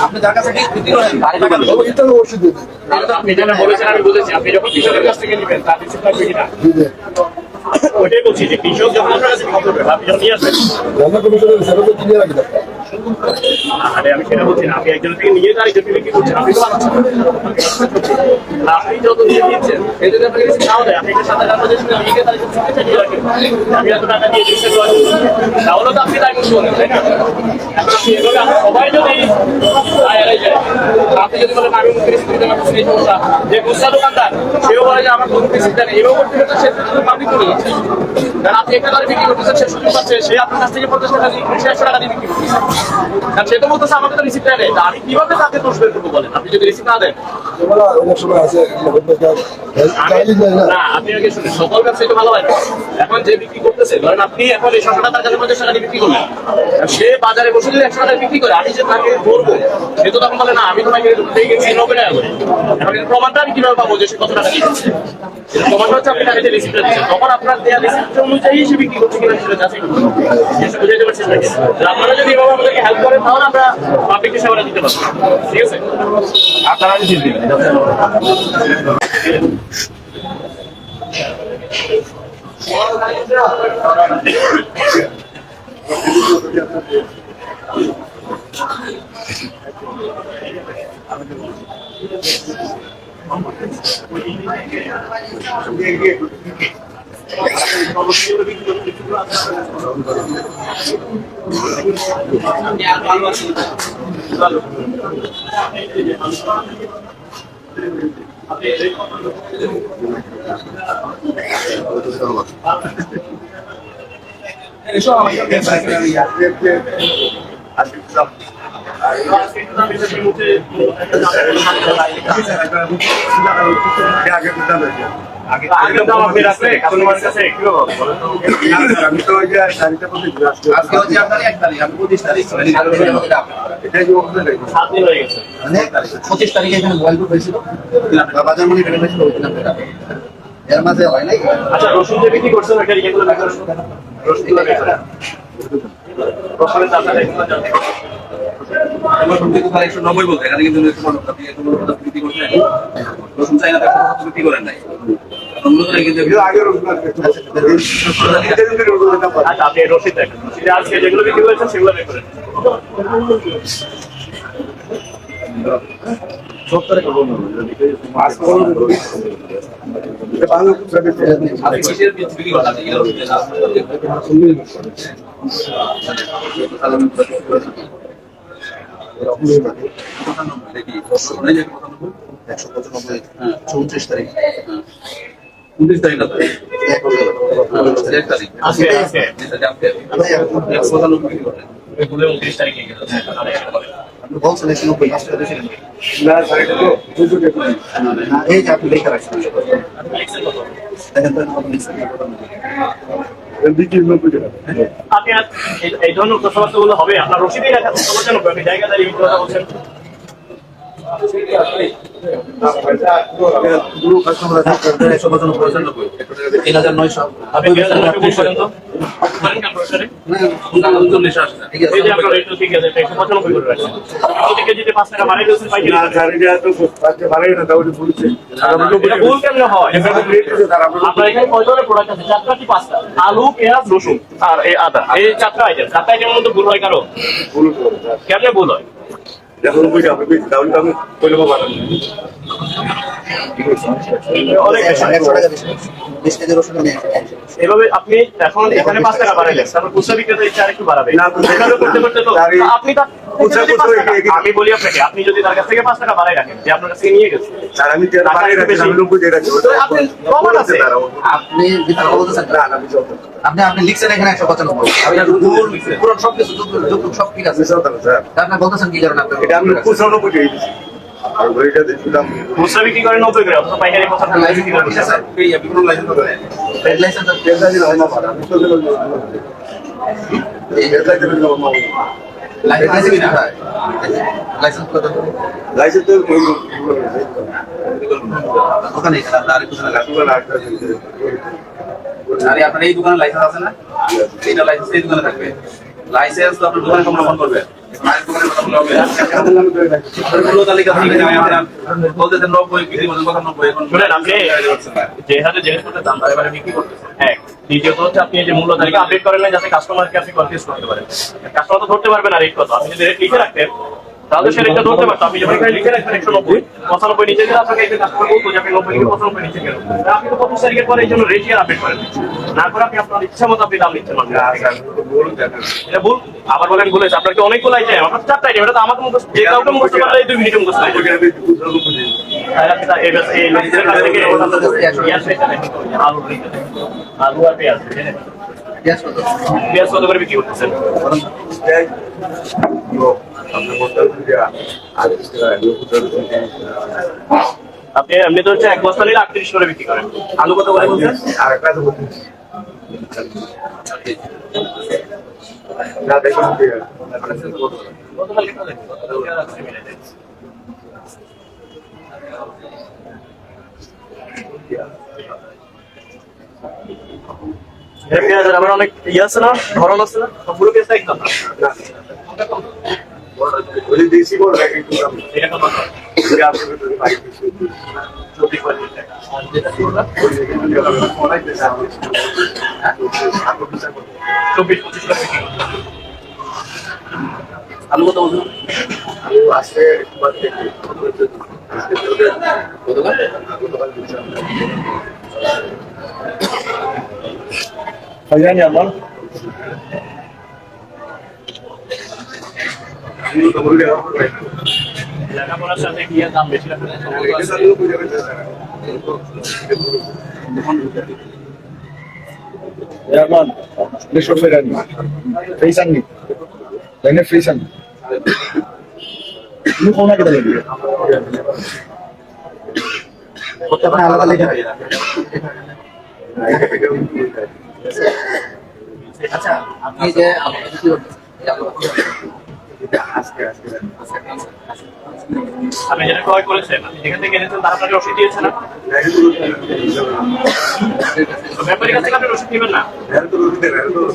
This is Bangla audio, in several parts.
আপনি যার কাছে বিক্রি করেন আপনি যেটা বলেছেন আমি বুঝেছি। আপনি যখন কৃষকের কাছ থেকে নেবেন তার রিসিপ্ট লাগবে কিনা ওইটাই বলছি যে কৃষক যখন আপনার কাছে বিক্রি করবে আপনি যখন নিয়ে আসবেন আরে আমি সেটা বলছি না। আপনি একজন থেকে নিয়ে যান একজন বিক্রি করছেন আপনি তো বানাচ্ছেন আপনি যত নিয়ে দিচ্ছেন এই যদি আপনাকে রিসিপ্ট নাও দেয় আপনি একটা সাদা কাগজ লিখে তার কাছে নিয়ে রাখেন আমি এত টাকা দিয়ে দিচ্ছি তাহলে তো আপনি দায় করতে বলেন তাই না? এভাবে আমরা সবাই যদি আপনি যদি বলেন আমি রিসিপ্ট দিতে পারছি এই সমস্যা যে খুচরা দোকানদার সেও বলে যে আমার কোনো রিসিপ্ট দেন এভাবে করতে গেলে সে পাবলিক করে যাচ্ছে। কারণ আপনি একটা গাড়ি বিক্রি করতেছেন সে সুযোগ পাচ্ছে সে আপনার কাছ থেকে 50 টাকা দিয়ে 100 টাকা দিয়ে বিক্রি করতেছে। কারণ সে তো বলতেছে আমাকে তো রিসিপ্ট দেয় আমি কিভাবে তাকে দোষ বের করবো বলেন আপনি যদি রিসিপ্ট না দেন। না আপনি আগে শুনেন সকল ব্যবসায়ী তো ভালো হয় না। এখন যে বিক্রি করতেছে ধরেন আপনি এখন এই 100 টাকার কাছে 50 টাকা দিয়ে বিক্রি করলেন সে বাজারে বসে যদি 100 টাকা বিক্রি করে আমি যে তাকে ধরবো সে তো তখন বলে না আমি তোমাকে দিয়ে গেছি 90 টাকা করে। এখন এর প্রমাণটা আমি কিভাবে পাবো যে সে কত টাকা দিয়েছে? প্রমাণটা হচ্ছে আপনি তাকে যে রিসিপ্ট দিচ্ছেন তখন আপনার দেওয়া রিসিপ্ট অনুযায়ী সে বিক্রি করছে কিনা সেটা যাচাই করতে হবে। বুঝাইতে পারছেন নাকি? আপনারা যদি এভাবে আমাদেরকে হেল্প করেন তাহলে আমরা পাবলিককে সেবা দিতে পারবো। ঠিক আছে আপনারা রিসিপ্ট দিবেন পঁচিশ তারিখে এখানে মোবাইল গ্রুপ হয়েছিল বাজার মনি পেমেন্ট হয়েছিল এর মাঝে হয় নাই। আচ্ছা রসুন যে বিক্রি করছেন ওইটা এগুলো রসুনগুলো রসুনের দামটা এগুলো জানতে নব্বই বলতে এখানে কিন্তু বিক্রি করছেন রসুন চাইনা বিক্রি করেন নাই আচ্ছা আপনি রসিদ দেখেন রসিদে আজকে যেগুলো বিক্রি করেছেন সেগুলো বের করেন চৌত্রিশ তারিখ 29 তারিখ না 1 তারিখ এগুলো 29 তারিখে গেল বলছেন 90 টাকা দিয়েছিলেন না স্যার এটা তো না এই যে আপনি লেখা রাখছেন দেখেন তো আপনি এই ধরনের কথাবার্তাগুলো হবে আপনার রসিদেই রাখা সমস্যা আপনি জায়গা দাঁড়িয়ে কথা বলছেন আলু পেঁয়াজ রসুন আর এই আদা এই 4টা আইটেম 4টা আইটেমের মধ্যে ভুল হয় কারো কেমনে ভুল হয় এভাবে আপনি এখন এখানে 5 টাকা বাড়াইলেন তারপর খুচরা বিক্রেতা ইচ্ছা আরেকটু বাড়াবে করতে করতে তো আপনি আমি বলি আপনাকে আপনি যদি তার কাছ থেকে 5 টাকা বাড়াই রাখেন যে আপনার কাছ থেকে নিয়ে গেছে আপনি আপনি লিখছেন এখানে 195 পুরো সবকিছু সব ঠিক আছে আপনি বলতেছেন কি কারণ আপনি এটা আমি 95 দিয়ে দিয়েছি আর ওইটা দিলাম খুচরা বিক্রি করে 90 করে অথবা পাইকারি কথা লাইসেন্স বিক্রি করে স্যার এই বিভিন্ন লাইসেন্স আছে ট্রেড লাইসেন্স আর ট্রেড লাইসেন্স হয় না আমি তো এই লাইসেন্স দিলাম না লাইসেন্স কি হয় লাইসেন্স কত লাইসেন্স তো ওখানে আর কিছু না আরে আপনার এই দোকানে লাইসেন্স আছে না এইটা লাইসেন্স এই দোকানে থাকবে লাইসেন্স তো আপনার দোকানে সংরক্ষণ করবেন। মূল্য তালিকা থেকে আপনার বলতেছেন 90 বিক্রি করতে 95 এখন শুনেন আপনি যে হারে জিনিসপত্রের দাম বারে বারে বিক্রি করতেছেন এক, দ্বিতীয়ত হচ্ছে আপনি যে মূল্য তালিকা আপডেট করেন না যাতে কাস্টমারকে আপনি কনফিউজ করতে পারেন। কাস্টমার তো ধরতে পারবে না রেট কত, আপনি যদি রেট লিখে রাখতেন তাহলে সে রেটটা ধরতে পারতো। আপনি যখন এখানে লিখে রাখবেন 190 95 নিচে গেলে আপনাকে এই কাস্টমার বলতো যে আপনি 90 থেকে 95 নিচে গেল, আপনি তো 25 তারিখের পরে এই জন্য রেট আর আপডেট করেন না করে আপনি আপনার ইচ্ছা মতো আপনি দাম লিখছেন। এটা ভুল। আবার বলেন ভুলেছে আপনার কি অনেকগুলো আইটেম, আপনার 4টা আইটেম, এটা তো আমাকে মুখস্থ যে কাউকে মুখস্থ করলে এই 2 মিনিটে মুখস্থ হয়ে যাবে। আলু আর পেঁয়াজ পেঁয়াজ কত করে বিক্রি করতেছেন? আপনি এমনি তো হচ্ছে 1 বস্তা নিলে 38 করে বিক্রি করেন। আলু কত করে বলছেন? পেঁয়াজের আমার অনেক ইয়ে আছে না, ধরন আছে না, সবগুলো পেঁয়াজ একদম আলু কত বলুন? লেখাপড়ার সাথে কি দাম বেশি রাখেন? আচ্ছা আপনি যে আপনি যেটা ক্রয় করেছেন যেখান থেকে এনেছেন তারা আপনাকে রসিদ দিয়েছে না? ব্যাপারীর কাছে আপনি রসিদ দিবেন না?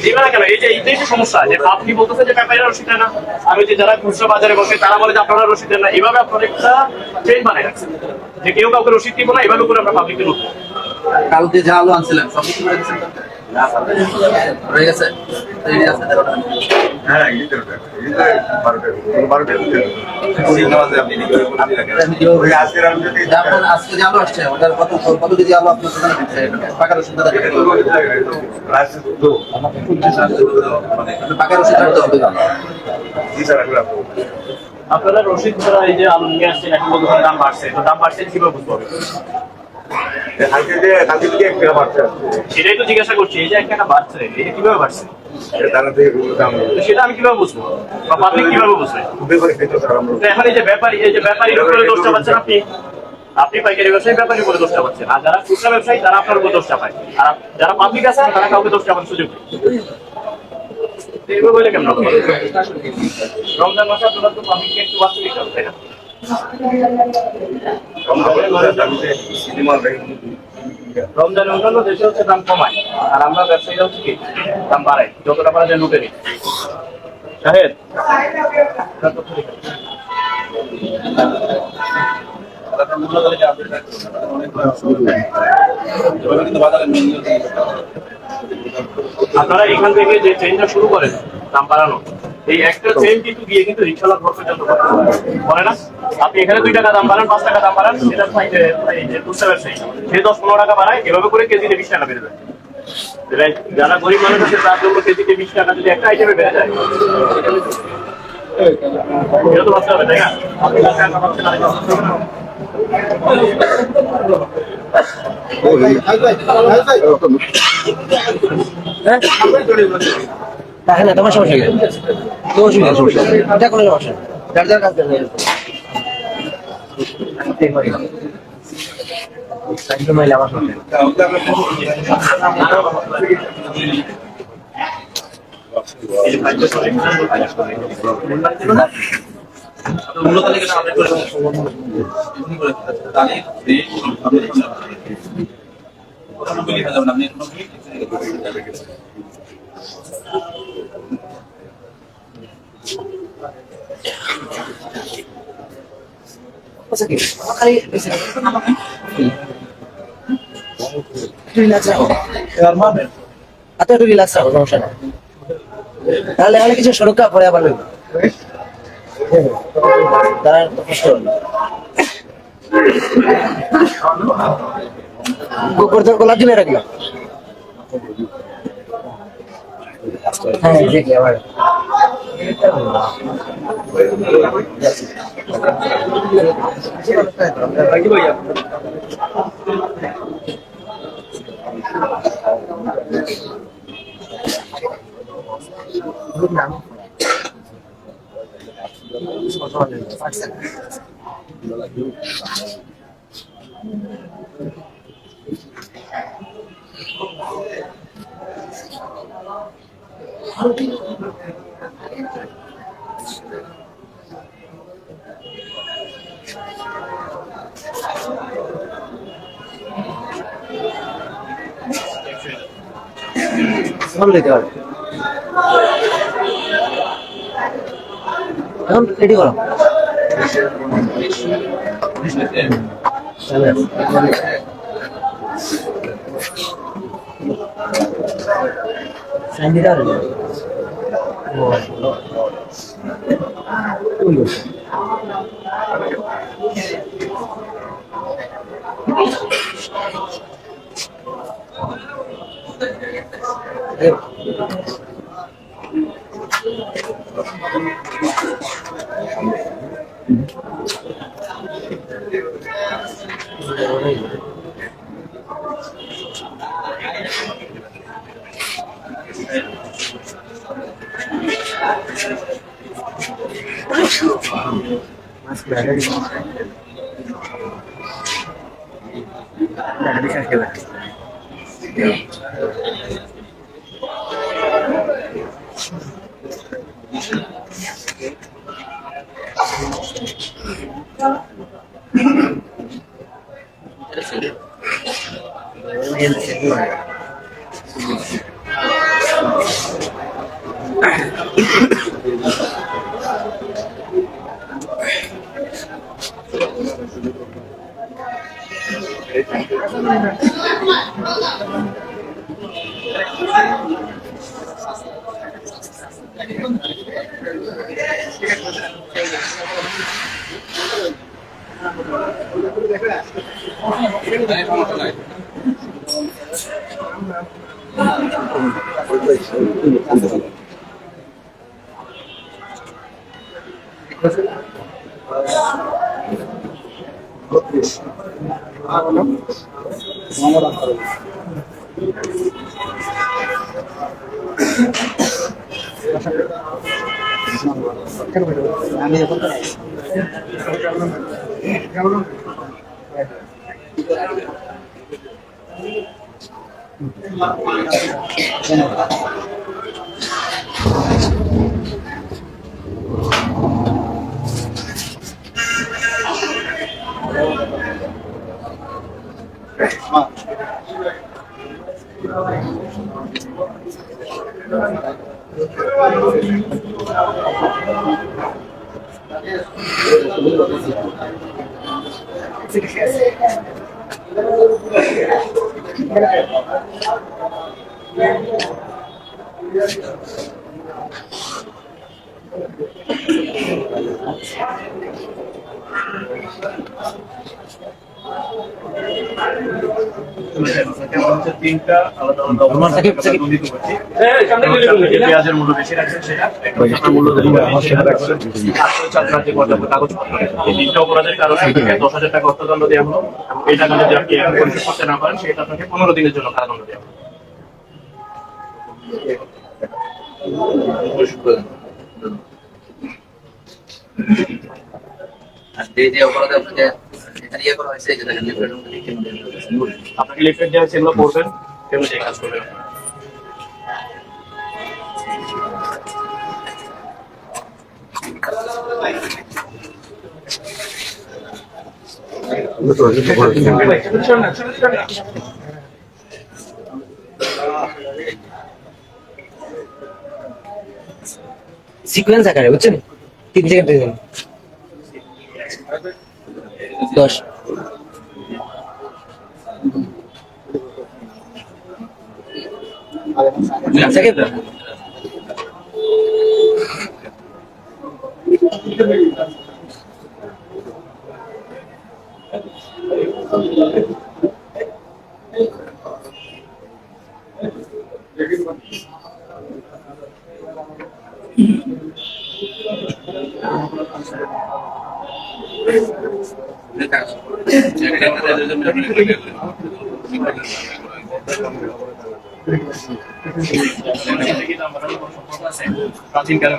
দিবেন না কেন? এইটাই তো সমস্যা যে আপনি বলতেছেন যে ব্যাপারীরা রসিদ দেয় না, আমি যে যারা খুচরা বাজারে বসে তারা বলে যে আপনারা রসিদ দেন না। এইভাবে আপনারা একটা চেইন বানায় রাখছেন যে কেউ কাউকে রসিদ দিব না, এইভাবে করে আমরা পাবলিককে লুট। কালকে যে আলু আনছিলেন সব কিছু করে দিচ্ছেন রয়ে গেছে? আজকে যে আলু আসছে ওটার কত কেজি আলু আপনার দোকানে দিচ্ছে পাকা রসুন? পাকা রসুন রাখতে হবে। আপনারা রসিদ ছাড়া এই যে আলু নিয়ে আসছেন এখন বলতে দাম বাড়ছে, তো দাম বাড়ছে কিভাবে বুঝবো? সেটাই তো জিজ্ঞাসা করছি, এই যে 1 টাকা বাড়ছে এটা কিভাবে বাড়ছে সেটা আমি কিভাবে বুঝবো বা পাবলিক কিভাবে বুঝবে? এখন এই যে ব্যাপারীর উপরে দোষটা পাচ্ছেন আপনি পাইকারি ব্যবসায়ী ব্যাপারীর উপরে দোষটা পাচ্ছেন, আর যারা খুচরা ব্যবসায়ী তারা আপনার উপর দোষটা পায়, আর যারা পাবলিক আছে তারা কাউকে দোষটা পাওয়ার সুযোগ নেই। এইভাবে বলে কেমন রমজান মাসে আপনারা তো পাবলিককে একটু বাস্তবিক হবে, তাই না? রমজানের অন্যান্য দেশে হচ্ছে দাম কমায় আর আমরা ব্যবসায়ীরা হচ্ছে কি দাম বাড়াই, যতটা পারা যায় লুটে নিই। শাহেদ আপনারা এখান থেকে যে চেইনটা শুরু করেন দাম বাড়ানো, এই একটা চেইন কিন্তু গিয়ে কিন্তু রিক্সাওয়ালা ঘর পর্যন্ত করে না। আপনি এখানে 2 টাকা দাম বাড়ান 5 টাকা দাম বাড়ান, সেটা খুচরা ব্যবসায়ী সে 10-15 টাকা বাড়ায়, এভাবে করে কেজিতে 20 টাকা বেড়ে যায়। যারা গরিব মানুষ আছে তার জন্য কেজিতে 20 টাকা যদি একটা আইটেমে বেড়ে যায় এটা তো ভাবতে হবে, তাই না? আপনি টাকা ভাবছেন আরেকটা ভাবতে হবে না? না তোমার সমস্যা কি? সমস্যা এটা কোনো সমস্যা যার যার কাজ করে মূল্য তালিকাটা আপডেট করে আপনি আচ্ছা কি খালি রিল্যাক্স রাখো এত একটু রিল্যাক্স রাখো সমস্যা নেই তাহলে এখানে কিছু সুরক্ষা পরে আবার লইব তারা কষ্ট হবে করতে গোলা দিলে রাখলাম হ্যাঁ দেখি আবার সব লেতে পারে এখন রেডি করো স্যান্ডিটার তিনটা আলাদা আলাদা পেঁয়াজের মূল্য বেশি রাখছেন সেটা মূল্য কাগজপত্র এই তিনটা অপরাধের কারণে 10,000 টাকা অর্থদণ্ড দেওয়া হলো। এই টাকা যদি আপনি পরিশোধ করতে না পারেন সেটা আপনাকে 15 দিনের জন্য কারাদণ্ড দেওয়া হলো। আপনাকে লিফলেট দেওয়া হয়েছে, এগুলো পড়বেন, সেগুলো কাজ করবেন। সিকোয়েন্স আকারে বুঝছেন। 3 সেকেন্ড দিন 10 সেকেন্ড প্রাচীন কালে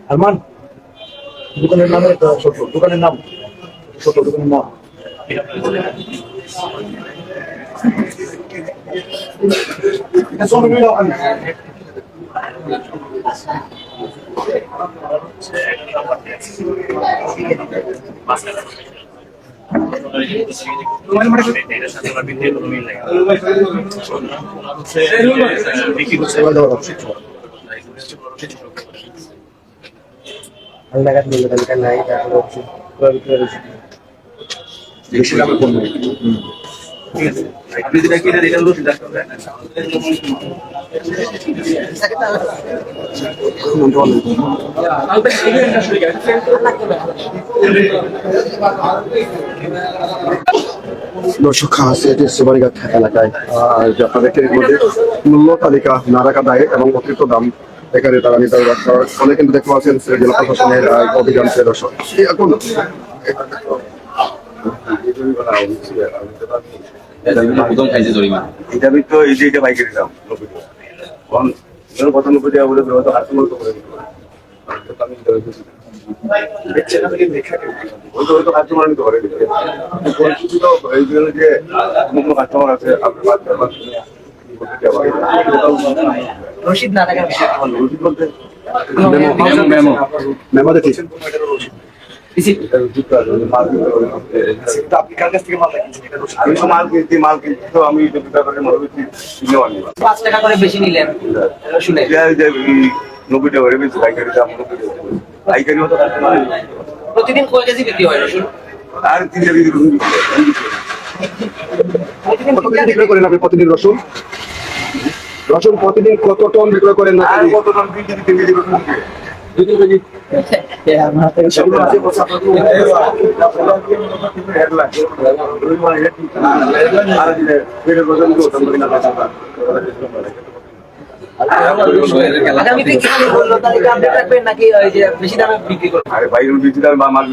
আরমান দোকানের নামে ছোট দোকানের নাম ছোট দোকানের নাম লাগাত নিলে তালিকা নাই তাহলে হচ্ছে বেশি দামে পণ্য। ঠিক আছে, আপনি যেটা কিনেন এটা হলো সিদ্ধান্ত নেন। দর্শক আছে এটি সুবারিঘাট এলাকায় আর যে আপনারা দেখতে মধ্যে মূল্য তালিকা না রাখা দায় এবং অতিরিক্ত দাম এখানে তারা নির্ধারণ রাখা অনেক কিন্তু দেখতে পাচ্ছেন জেলা প্রশাসনের অভিযান দর্শক এখন এটা আমি তো এই যে এটা বাইকের দাম 90 টাকা। এখন ধরো 95 টাকা বলে হয়তো 8 মতো করে দিতে পারে। আমি তো দেখছেন না কি দেখা কেউ হয়তো কাস্টমার নিতে পারে পরিস্থিতি তো এই জন্য যে অন্য কাস্টমার আছে আপনার রশিদ না থাকার বিষয় কি বলবো? রসিদ বলতে মেমো দেখি আপনি কার কাছ থেকে মাল কিনছেন? আমি তো মাল কিনছি তো আমি এটা বিক্রি করে মাল বিক্রি কিনেও আনি 5 টাকা করে বেশি নিলেন শুনে 90 টাকা করে বেশি পাইকারি দাম 90 টাকা পাইকারি হতো প্রতিদিন কয় কেজি বিক্রি হয় রসুন? আর 3 টাকা বিক্রি করুন কতদিন বিক্রয় করেন আপনি প্রতিদিন রসুন রসুন প্রতিদিন কত টন বিক্রয় করেন না আর কত দাম 2 কেজি 3 কেজি করুন 2 কেজি আমার থেকে সেগুলো আছে আগামীতে কি মূল্য তালিকা আপডেট রাখবেন নাকি ওই যে বেশি দামে বিক্রি করবেন? আরে বাইরে বিক্রি দাম বা মাল